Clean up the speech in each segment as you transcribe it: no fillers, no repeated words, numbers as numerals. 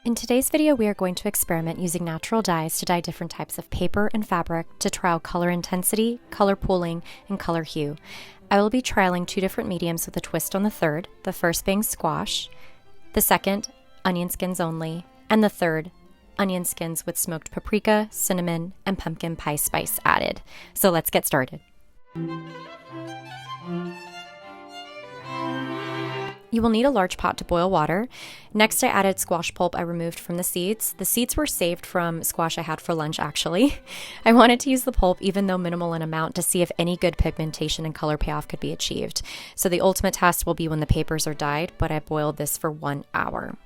In today's video, we are going to experiment using natural dyes to dye different types of paper and fabric to trial color intensity, color pooling, and color hue. I will be trialing two different mediums with a twist on the third, the first being squash, the second, onion skins only, and the third, onion skins with smoked paprika, cinnamon, and pumpkin pie spice added. So let's get started. You will need a large pot to boil water. Next, I added squash pulp I removed from the seeds. The seeds were saved from squash I had for lunch, actually. I wanted to use the pulp, even though minimal in amount, to see if any good pigmentation and color payoff could be achieved. So the ultimate test will be when the papers are dyed, but I boiled this for 1 hour.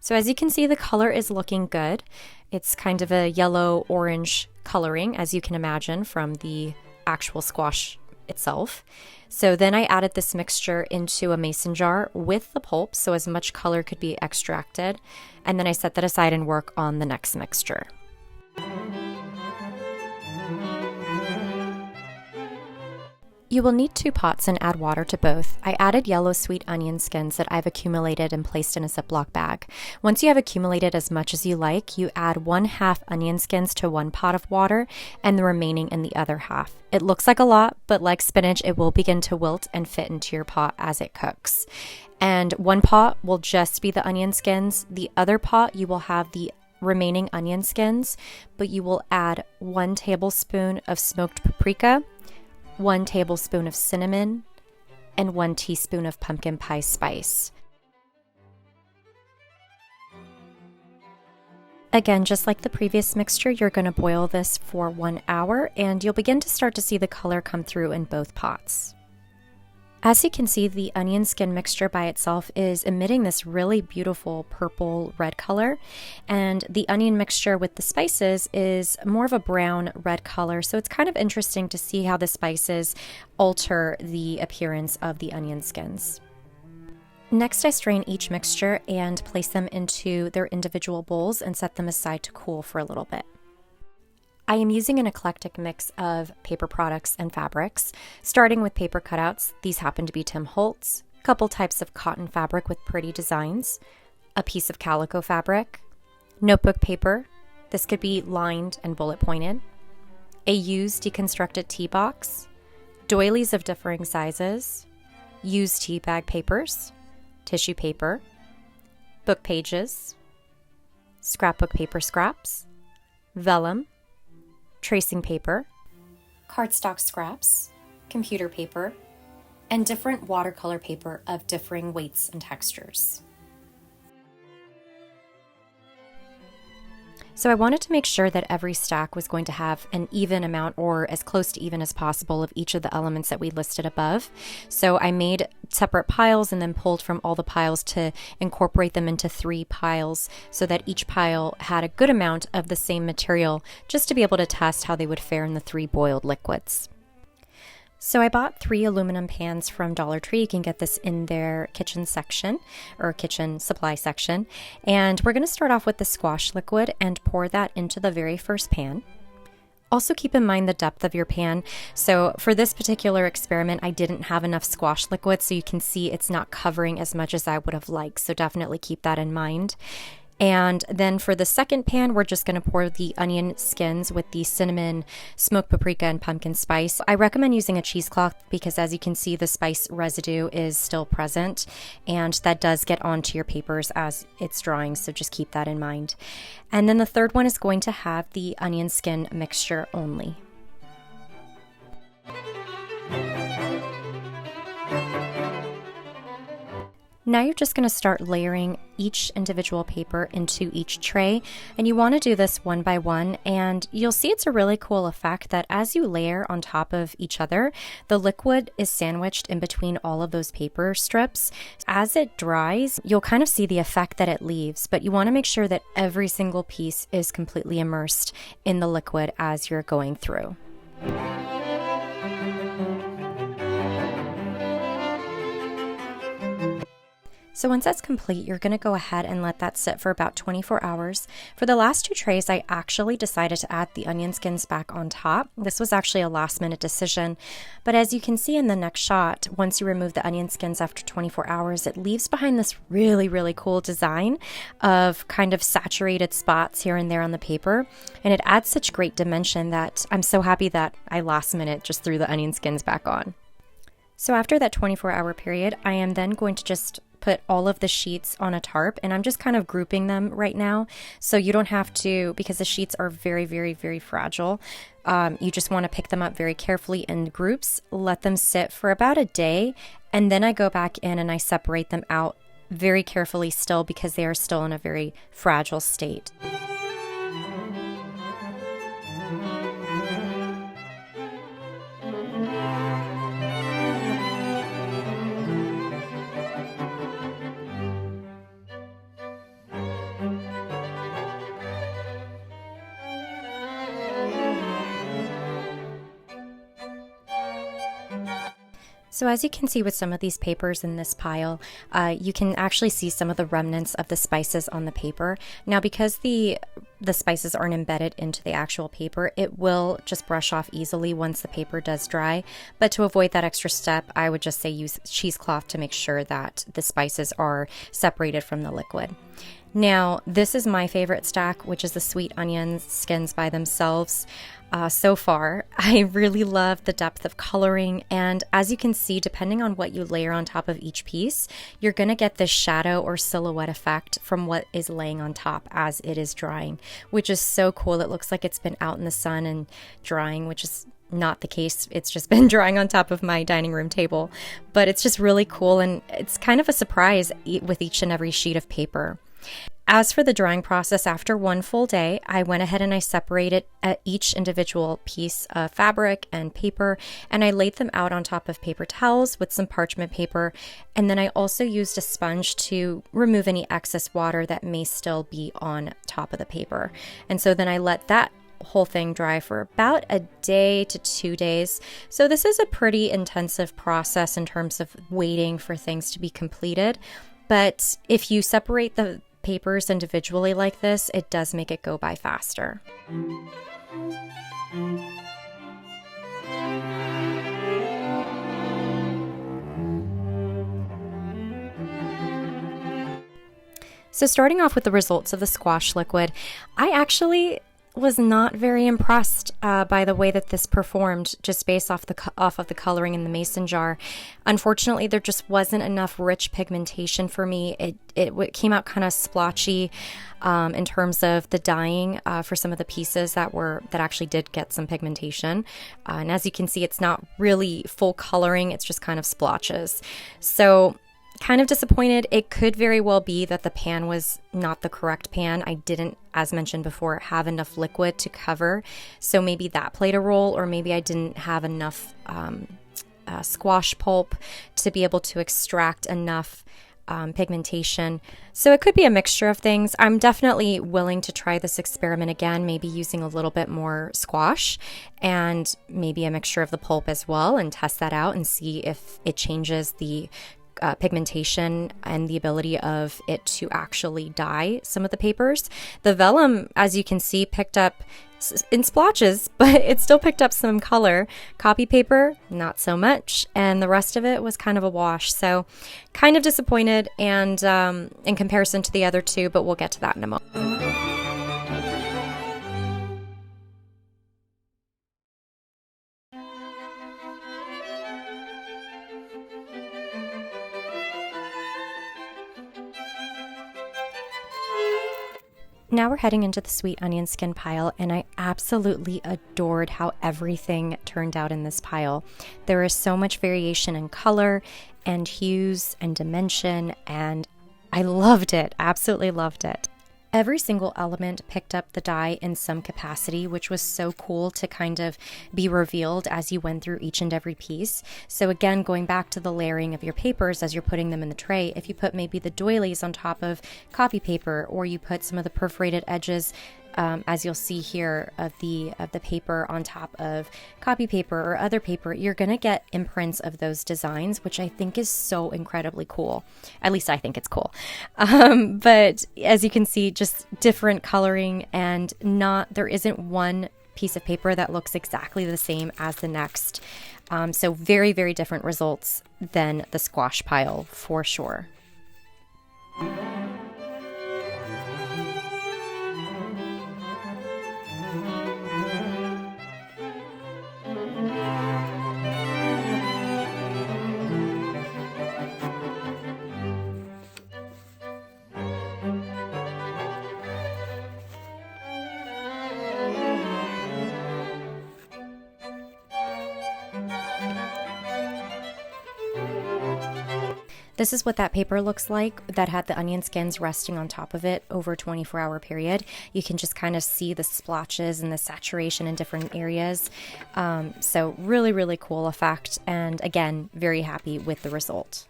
So as you can see, the color is looking good. It's kind of a yellow-orange coloring, as you can imagine from the actual squash itself. So then I added this mixture into a mason jar with the pulp so as much color could be extracted, and then I set that aside and work on the next mixture. You will need 2 pots and add water to both. I added yellow sweet onion skins that I've accumulated and placed in a Ziploc bag. Once you have accumulated as much as you like, you add 1/2 onion skins to 1 pot of water and the remaining in the other half. It looks like a lot, but like spinach, it will begin to wilt and fit into your pot as it cooks. And 1 pot will just be the onion skins. The other pot, you will have the remaining onion skins, but you will add 1 tablespoon of smoked paprika, 1 tablespoon of cinnamon, and 1 teaspoon of pumpkin pie spice. Again, just like the previous mixture, you're going to boil this for 1 hour, and you'll begin to start to see the color come through in both pots. As you can see, the onion skin mixture by itself is emitting this really beautiful purple red color, and the onion mixture with the spices is more of a brown red color, so it's kind of interesting to see how the spices alter the appearance of the onion skins. Next, I strain each mixture and place them into their individual bowls and set them aside to cool for a little bit. I am using an eclectic mix of paper products and fabrics, starting with paper cutouts. These happen to be Tim Holtz, a couple types of cotton fabric with pretty designs, a piece of calico fabric, notebook paper. This could be lined and bullet pointed, a used deconstructed tea box, doilies of differing sizes, used tea bag papers, tissue paper, book pages, scrapbook paper scraps, vellum, tracing paper, cardstock scraps, computer paper, and different watercolor paper of differing weights and textures. So I wanted to make sure that every stack was going to have an even amount, or as close to even as possible, of each of the elements that we listed above. So I made separate piles and then pulled from all the piles to incorporate them into 3 piles so that each pile had a good amount of the same material, just to be able to test how they would fare in the 3 boiled liquids. So I bought 3 aluminum pans from Dollar Tree. You can get this in their kitchen section or kitchen supply section. And we're going to start off with the squash liquid and pour that into the very first pan. Also keep in mind the depth of your pan. So for this particular experiment, I didn't have enough squash liquid, so you can see it's not covering as much as I would have liked. So definitely keep that in mind. And then for the second pan, we're just going to pour the onion skins with the cinnamon, smoked paprika, and pumpkin spice. I recommend using a cheesecloth because, as you can see, the spice residue is still present, and that does get onto your papers as it's drying, so just keep that in mind. And then the third one is going to have the onion skin mixture only. Now you're just going to start layering each individual paper into each tray, and you want to do this one by one, and you'll see it's a really cool effect that as you layer on top of each other, the liquid is sandwiched in between all of those paper strips. As it dries, you'll kind of see the effect that it leaves, but you want to make sure that every single piece is completely immersed in the liquid as you're going through. So once that's complete, you're going to go ahead and let that sit for about 24 hours. For the last two trays, I actually decided to add the onion skins back on top. This was actually a last minute decision, but as you can see in the next shot, once you remove the onion skins after 24 hours, it leaves behind this really, really cool design of kind of saturated spots here and there on the paper, and it adds such great dimension that I'm so happy that I last minute just threw the onion skins back on. So after that 24-hour period, I am then going to just put all of the sheets on a tarp, and I'm just kind of grouping them right now. So you don't have to, because the sheets are very, very, very fragile. You just want to pick them up very carefully in groups, let them sit for about a day, and then I go back in and I separate them out very carefully still because they are still in a very fragile state. So as you can see with some of these papers in this pile, you can actually see some of the remnants of the spices on the paper. Now, because the spices aren't embedded into the actual paper, it will just brush off easily once the paper does dry. But to avoid that extra step, I would just say use cheesecloth to make sure that the spices are separated from the liquid. Now, this is my favorite stack, which is the sweet onion skins by themselves. So far, I really love the depth of coloring, and as you can see, depending on what you layer on top of each piece, you're going to get this shadow or silhouette effect from what is laying on top as it is drying, which is so cool. It looks like it's been out in the sun and drying, which is not the case. It's just been drying on top of my dining room table, but it's just really cool, and it's kind of a surprise with each and every sheet of paper. As for the drying process, after one full day, I went ahead and I separated each individual piece of fabric and paper, and I laid them out on top of paper towels with some parchment paper, and then I also used a sponge to remove any excess water that may still be on top of the paper. And so then I let that whole thing dry for about a day to 2 days. So this is a pretty intensive process in terms of waiting for things to be completed, but if you separate the papers individually like this, it does make it go by faster. So starting off with the results of the squash liquid, I actually was not very impressed by the way that this performed just based off of the coloring in the mason jar. Unfortunately, there just wasn't enough rich pigmentation for me. It came out kind of splotchy in terms of the dyeing for some of the pieces that actually did get some pigmentation. And as you can see, it's not really full coloring, it's just kind of splotches. So kind of disappointed. It could very well be that the pan was not the correct pan. I didn't, as mentioned before, have enough liquid to cover, so maybe that played a role, or maybe I didn't have enough squash pulp to be able to extract enough pigmentation. So it could be a mixture of things. I'm definitely willing to try this experiment again, maybe using a little bit more squash and maybe a mixture of the pulp as well, and test that out and see if it changes the pigmentation and the ability of it to actually dye some of the papers. The vellum, as you can see, picked up in splotches, but it still picked up some color. Copy paper, not so much, and the rest of it was kind of a wash. So kind of disappointed, and in comparison to the other two, but we'll get to that in a moment. Now we're heading into the sweet onion skin pile, and I absolutely adored how everything turned out in this pile. There is so much variation in color and hues and dimension, and I loved it, absolutely loved it. Every single element picked up the dye in some capacity, which was so cool to kind of be revealed as you went through each and every piece. So again, going back to the layering of your papers as you're putting them in the tray, if you put maybe the doilies on top of copy paper, or you put some of the perforated edges as you'll see here, of the paper on top of copy paper or other paper, you're going to get imprints of those designs, which I think is so incredibly cool. At least I think it's cool. But as you can see, just different coloring, and there isn't one piece of paper that looks exactly the same as the next. So very, very different results than the squash pile for sure. This is what that paper looks like that had the onion skins resting on top of it over a 24-hour period. You can just kind of see the splotches and the saturation in different areas. So really, really cool effect. And again, very happy with the result.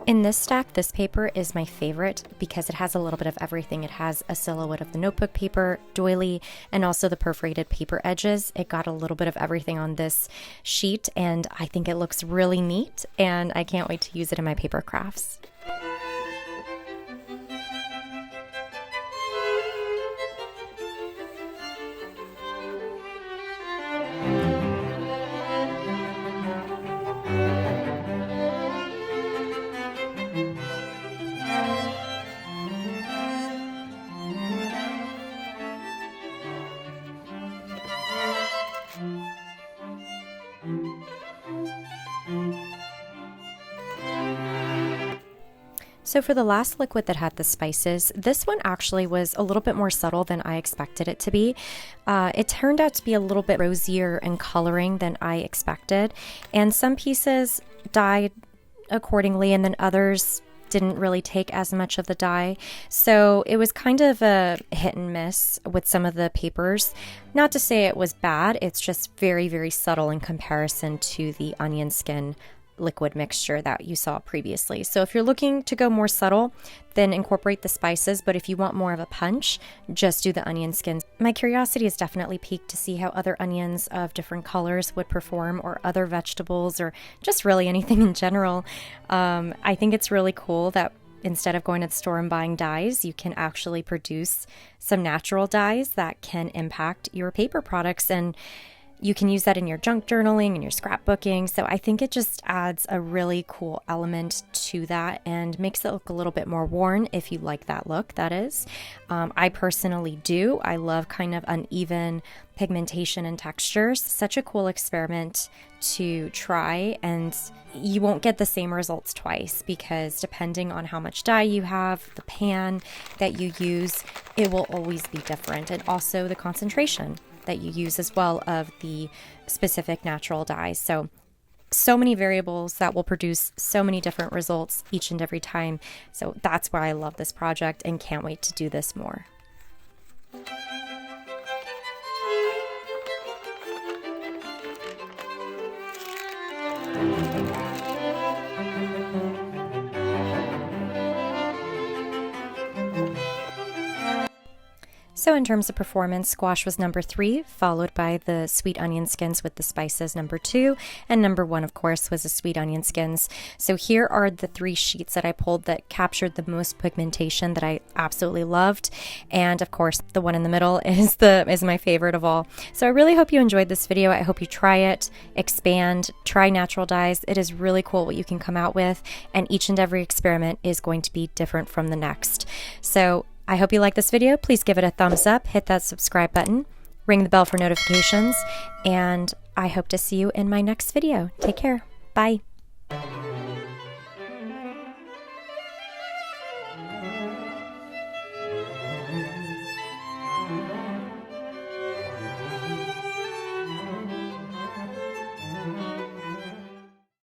In this stack, this paper is my favorite because it has a little bit of everything. It has a silhouette of the notebook paper, doily, and also the perforated paper edges. It got a little bit of everything on this sheet, and I think it looks really neat, and I can't wait to use it in my paper crafts. So for the last liquid that had the spices, this one actually was a little bit more subtle than I expected it to be. It turned out to be a little bit rosier in coloring than I expected, and some pieces dyed accordingly, and then others didn't really take as much of the dye. So it was kind of a hit and miss with some of the papers. Not to say it was bad, it's just very, very subtle in comparison to the onion skin liquid mixture that you saw previously. So if you're looking to go more subtle, then incorporate the spices, but if you want more of a punch, just do the onion skins. My curiosity is definitely piqued to see how other onions of different colors would perform, or other vegetables, or just really anything in general. I think it's really cool that instead of going to the store and buying dyes, you can actually produce some natural dyes that can impact your paper products, and you can use that in your junk journaling and your scrapbooking. So I think it just adds a really cool element to that and makes it look a little bit more worn, if you like that look, that is. I personally do. I love kind of uneven pigmentation and textures. Such a cool experiment to try, and you won't get the same results twice, because depending on how much dye you have, the pan that you use, it will always be different, and also the concentration that you use as well of the specific natural dyes. So many variables that will produce so many different results each and every time. So that's why I love this project and can't wait to do this more. So in terms of performance, squash was number 3, followed by the sweet onion skins with the spices, number 2, and number 1, of course, was the sweet onion skins. So here are the 3 sheets that I pulled that captured the most pigmentation that I absolutely loved. And of course, the one in the middle is my favorite of all. So I really hope you enjoyed this video. I hope you try it, expand, try natural dyes. It is really cool what you can come out with, and each and every experiment is going to be different from the next. So I hope you like this video. Please give it a thumbs up, hit that subscribe button, ring the bell for notifications, and I hope to see you in my next video. Take care. Bye.